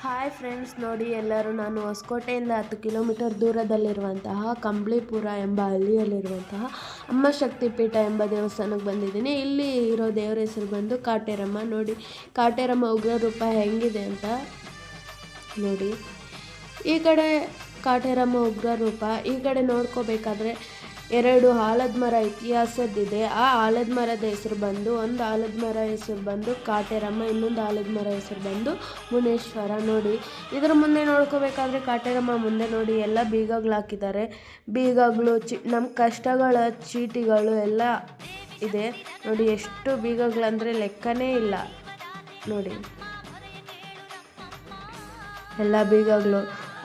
Hi friends, ನೋಡಿ ಎಲ್ಲರೂ ನಾನು ಹೊಸಕೋಟೆಯಿಂದ 10 ಕಿಲೋಮೀಟರ್ ದೂರದಲ್ಲಿರುವಂತಹ ಕಂಬಳಿಪುರ ಎಂಬ ಹಳ್ಳಿಯಲ್ಲಿರುವಂತಹ ಅಮ್ಮ ಶಕ್ತಿಪೀಠ ಎಂಬ ದೇವಸ್ಥಾನಕ್ಕೆ ಬಂದಿದ್ದೀನಿ. ಇಲ್ಲಿ ಇರೋ ದೇವರ ಹೆಸರು ಬಂದು ಕಾಟೇರಮ್ಮ. ನೋಡಿ ಕಾಟೇರಮ್ಮ ಉಗ್ರ ರೂಪ ಹೆಂಗಿದೆ ಅಂತ ನೋಡಿ. ಈ ಕಡೆ ಕಾಟೇರಮ್ಮ ಉಗ್ರ ರೂಪ, ಈ ಕಡೆ ನೋಡ್ಕೋಬೇಕಾದ್ರೆ 2 ಆಲದ ಮರ ಇತಿಹಾಸದ್ದಿದೆ. ಆ ಆಲದ ಮರದ ಹೆಸರು ಬಂದು, ಒಂದು ಆಲದ ಮರ ಹೆಸರು ಬಂದು ಕಾಟೇರಮ್ಮ, ಇನ್ನೊಂದು ಆಲದ ಮರ ಹೆಸರು ಬಂದು ಮುನೇಶ್ವರ. ನೋಡಿ ಇದರ ಮುಂದೆ ನೋಡ್ಕೋಬೇಕಾದ್ರೆ ಕಾಟೇರಮ್ಮ ಮುಂದೆ ನೋಡಿ ಎಲ್ಲ ಬೀಗಗಳು ಹಾಕಿದ್ದಾರೆ. ಬೀಗಗಳು ನಮ್ಮ ಕಷ್ಟಗಳ ಚೀಟಿಗಳು ಎಲ್ಲ ಇದೆ. ನೋಡಿ ಎಷ್ಟು ಬೀಗಗಳಂದರೆ ಲೆಕ್ಕನೇ ಇಲ್ಲ. ನೋಡಿ ಎಲ್ಲ ಬೀಗಗಳು.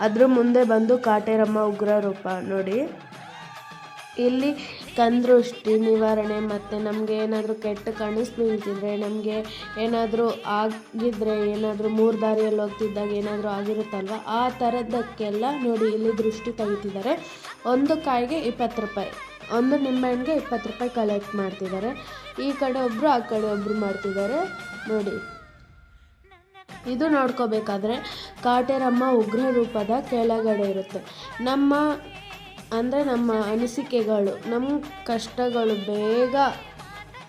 ಅದ್ರ ಮುಂದೆ ಬಂದು ಕಾಟೇರಮ್ಮ ಉಗ್ರ ರೂಪ. ನೋಡಿ ಇಲ್ಲಿ ಕಂದೃಷ್ಟಿ ನಿವಾರಣೆ, ಮತ್ತು ನಮಗೆ ಏನಾದರೂ ಕೆಟ್ಟ ಕನಸು ಬೀಳ್ತಿದ್ರೆ, ನಮಗೆ ಏನಾದರೂ ಆಗಿದ್ದರೆ, ಏನಾದರೂ 3 ದಾರಿಯಲ್ಲಿ ಹೋಗ್ತಿದ್ದಾಗ ಏನಾದರೂ ಆಗಿರುತ್ತಲ್ವ, ಆ ಥರದಕ್ಕೆಲ್ಲ ನೋಡಿ ಇಲ್ಲಿ ದೃಷ್ಟಿ ತೆಗಿತಿದ್ದಾರೆ. ಒಂದು ಕಾಯಿಗೆ 20 ರೂಪಾಯಿ, ಒಂದು ನಿಂಬೆಹಣ್ಣಿಗೆ 20 ರೂಪಾಯಿ ಕಲೆಕ್ಟ್ ಮಾಡ್ತಿದ್ದಾರೆ. ಈ ಕಡೆ ಒಬ್ಬರು ಆ ಕಡೆ ಒಬ್ಬರು ಮಾಡ್ತಿದ್ದಾರೆ. ನೋಡಿ ಇದು ನೋಡ್ಕೋಬೇಕಾದ್ರೆ ಕಾಟೇರಮ್ಮ ಉಗ್ರ ರೂಪದ ಕೆಳಗಡೆ ಇರುತ್ತೆ. ನಮ್ಮ ಅನಿಸಿಕೆಗಳು, ನಮ್ಮ ಕಷ್ಟಗಳು ಬೇಗ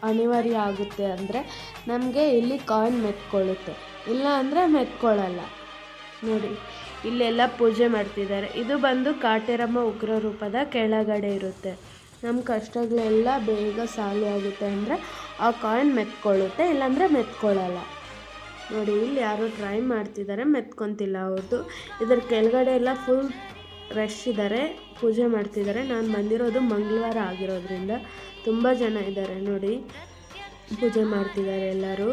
ಅನಿವಾರ್ಯ ಆಗುತ್ತೆ ಅಂದರೆ ನಮಗೆ ಇಲ್ಲಿ ಕಾಯಿನ್ ಮೆತ್ಕೊಳ್ಳುತ್ತೆ, ಇಲ್ಲ ಅಂದರೆ ಮೆತ್ಕೊಳ್ಳಲ್ಲ. ನೋಡಿ ಇಲ್ಲೆಲ್ಲ ಪೂಜೆ ಮಾಡ್ತಿದ್ದಾರೆ. ಇದು ಬಂದು ಕಾಟೇರಮ್ಮ ಉಗ್ರ ರೂಪದ ಕೆಳಗಡೆ ಇರುತ್ತೆ. ನಮ್ಮ ಕಷ್ಟಗಳೆಲ್ಲ ಬೇಗ ಸಾಲ್ವ್ ಆಗುತ್ತೆ ಅಂದರೆ ಆ ಕಾಯಿನ್ ಮೆತ್ಕೊಳ್ಳುತ್ತೆ, ಇಲ್ಲಾಂದರೆ ಮೆತ್ಕೊಳ್ಳಲ್ಲ. ನೋಡಿ ಇಲ್ಲಿ ಯಾರೋ ಟ್ರೈ ಮಾಡ್ತಿದ್ದಾರೆ, ಮೆತ್ಕೊತಿಲ್ಲ ಅವ್ರದ್ದು. ಇದ್ರ ಕೆಳಗಡೆ ಎಲ್ಲ ಫುಲ್ ರಶ್ ಇದ್ದಾರೆ, ಪೂಜೆ ಮಾಡ್ತಿದ್ದಾರೆ. ನಾನು ಬಂದಿರೋದು ಮಂಗಳವಾರ ಆಗಿರೋದ್ರಿಂದ ತುಂಬ ಜನ ಇದ್ದಾರೆ. ನೋಡಿ ಪೂಜೆ ಮಾಡ್ತಿದ್ದಾರೆ ಎಲ್ಲರೂ.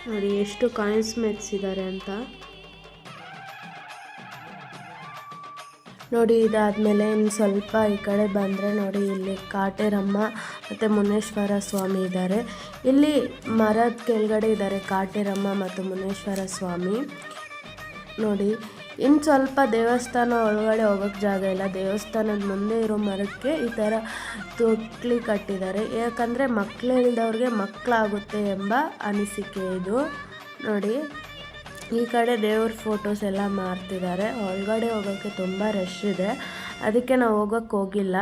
ನೋಡಿ ಎಷ್ಟು ಕಾಯಿನ್ಸ್ ಮೆತ್ಸಿದ್ದಾರೆ ಅಂತ. ನೋಡಿ ಇದಾದಮೇಲೆ ಇನ್ನು ಸ್ವಲ್ಪ ಈ ಕಡೆ ಬಂದರೆ ನೋಡಿ ಇಲ್ಲಿ ಕಾಟೇರಮ್ಮ ಮತ್ತು ಮುನೇಶ್ವರ ಸ್ವಾಮಿ ಇದ್ದಾರೆ. ಇಲ್ಲಿ ಮರದ ಕೆಳಗಡೆ ಇದ್ದಾರೆ ಕಾಟೇರಮ್ಮ ಮತ್ತು ಮುನೇಶ್ವರ ಸ್ವಾಮಿ. ನೋಡಿ ಇನ್ನು ಸ್ವಲ್ಪ ದೇವಸ್ಥಾನ ಒಳಗಡೆ ಹೋಗೋಕ್ಕೆ ಜಾಗ ಇಲ್ಲ. ದೇವಸ್ಥಾನದ ಮುಂದೆ ಇರೋ ಮರಕ್ಕೆ ಈ ಥರ ತೊಟ್ಲಿ ಕಟ್ಟಿದ್ದಾರೆ. ಯಾಕಂದರೆ ಮಕ್ಕಳು ಇಲ್ದವ್ರಿಗೆ ಮಕ್ಕಳಾಗುತ್ತೆ ಎಂಬ ಅನಿಸಿಕೆ ಇದು. ನೋಡಿ ಈ ಕಡೆ ದೇವ್ರ ಫೋಟೋಸ್ ಎಲ್ಲ ಮಾರ್ತಿದ್ದಾರೆ. ಒಳಗಡೆ ಹೋಗೋಕ್ಕೆ ತುಂಬ ರಶ್ ಇದೆ, ಅದಕ್ಕೆ ನಾವು ಹೋಗೋಕ್ಕೆ ಹೋಗಿಲ್ಲ.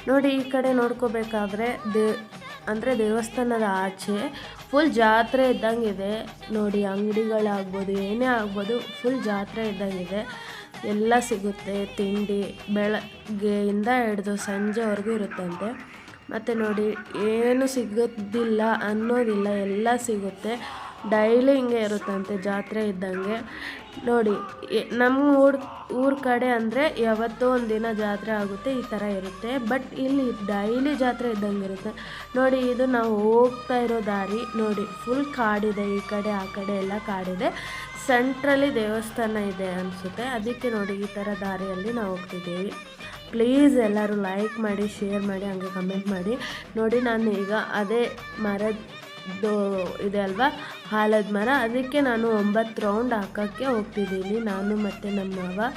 ನೋಡಿ ಈ ಕಡೆ ನೋಡ್ಕೋಬೇಕಾದ್ರೆ ದೇವಸ್ಥಾನದ ಆಚೆ ಫುಲ್ ಜಾತ್ರೆ ಇದ್ದಂಗಿದೆ. ನೋಡಿ ಅಂಗಡಿಗಳಾಗ್ಬೋದು, ಏನೇ ಆಗ್ಬೋದು, ಫುಲ್ ಜಾತ್ರೆ ಇದ್ದಂಗಿದೆ. ಎಲ್ಲ ಸಿಗುತ್ತೆ, ತಿಂಡಿ ಬೆಳಗ್ಗೆಯಿಂದ ಹಿಡ್ದು ಸಂಜೆವರೆಗೂ ಇರುತ್ತಂತೆ. ಮತ್ತು ನೋಡಿ ಏನು ಸಿಗೋದಿಲ್ಲ ಅನ್ನೋದಿಲ್ಲ, ಎಲ್ಲ ಸಿಗುತ್ತೆ. ಡೈಲಿ ಹಿಂಗೆ ಇರುತ್ತಂತೆ ಜಾತ್ರೆ ಇದ್ದಂಗೆ. ನೋಡಿ ನಮ್ಮ ಊರ ಕಡೆ ಅಂದರೆ ಯಾವತ್ತೋ ಒಂದು ದಿನ ಜಾತ್ರೆ ಆಗುತ್ತೆ, ಈ ಥರ ಇರುತ್ತೆ. ಬಟ್ ಇಲ್ಲಿ ಡೈಲಿ ಜಾತ್ರೆ ಇದ್ದಂಗೆ ಇರುತ್ತೆ. ನೋಡಿ ಇದು ನಾವು ಹೋಗ್ತಾ ಇರೋ ದಾರಿ. ನೋಡಿ ಫುಲ್ ಕಾಡಿದೆ, ಈ ಕಡೆ ಆ ಕಡೆ ಎಲ್ಲ ಕಾಡಿದೆ. ಸೆಂಟ್ರಲ್ಲಿ ದೇವಸ್ಥಾನ ಇದೆ ಅನಿಸುತ್ತೆ, ಅದಕ್ಕೆ ನೋಡಿ ಈ ಥರ ದಾರಿಯಲ್ಲಿ ನಾವು ಹೋಗ್ತಿದ್ದೀವಿ. ಪ್ಲೀಸ್ ಎಲ್ಲರೂ ಲೈಕ್ ಮಾಡಿ, ಶೇರ್ ಮಾಡಿ, ಹಂಗೆ ಕಮೆಂಟ್ ಮಾಡಿ. ನೋಡಿ ನಾನು ಈಗ ಅದೇ ಮರದ್ದು ಇದೆ ಅಲ್ವಾ, ಆಲದ ಮರ, ಅದಕ್ಕೆ ನಾನು 9 ರೌಂಡ್ ಹಾಕೋಕ್ಕೆ ಹೋಗ್ತಿದ್ದೀನಿ, ನಾನು ಮತ್ತು ನಮ್ಮ ಮಾವ.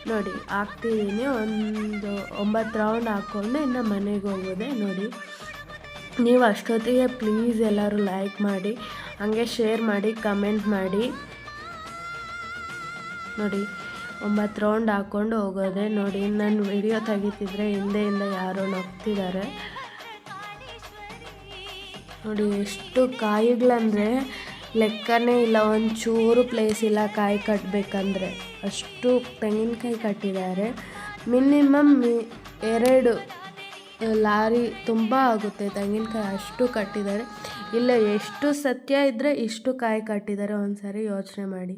ನೋಡಿ ಹಾಕ್ತಿದ್ದೀನಿ, ಒಂದು 9 ರೌಂಡ್ ಹಾಕ್ಕೊಂಡು ಇನ್ನು ಮನೆಗೆ ಹೋಗೋದೆ. ನೋಡಿ ನೀವು ಅಷ್ಟೊತ್ತಿಗೆ ಪ್ಲೀಸ್ ಎಲ್ಲರೂ ಲೈಕ್ ಮಾಡಿ, ಹಾಗೆ ಶೇರ್ ಮಾಡಿ, ಕಮೆಂಟ್ ಮಾಡಿ. ನೋಡಿ 9 ರೌಂಡ್ ಹಾಕ್ಕೊಂಡು ಹೋಗೋದೆ. ನೋಡಿ ನಾನು ವಿಡಿಯೋ ತೆಗಿತಿದ್ರೆ ಹಿಂದೆಯಿಂದ ಯಾರೋ ನಗ್ತಿದ್ದಾರೆ. ನೋಡಿ ಎಷ್ಟು ಕಾಯಿಗಳಂದರೆ ಲೆಕ್ಕನೇ ಇಲ್ಲ, ಒಂಚೂರು ಪ್ಲೇಸ್ ಇಲ್ಲ ಕಾಯಿ ಕಟ್ಟಬೇಕಂದ್ರೆ. ಅಷ್ಟು ತೆಂಗಿನಕಾಯಿ ಕಟ್ಟಿದ್ದಾರೆ. ಮಿನಿಮಮ್ 2 ಲಾರಿ ತುಂಬ ಆಗುತ್ತೆ ತೆಂಗಿನಕಾಯಿ, ಅಷ್ಟು ಕಟ್ಟಿದ್ದಾರೆ. ಇಲ್ಲ ಎಷ್ಟು ಸತ್ಯ ಇದ್ದರೆ ಇಷ್ಟು ಕಾಯಿ ಕಟ್ಟಿದ್ದಾರೆ, ಒಂದು ಸಾರಿ ಯೋಚನೆ ಮಾಡಿ.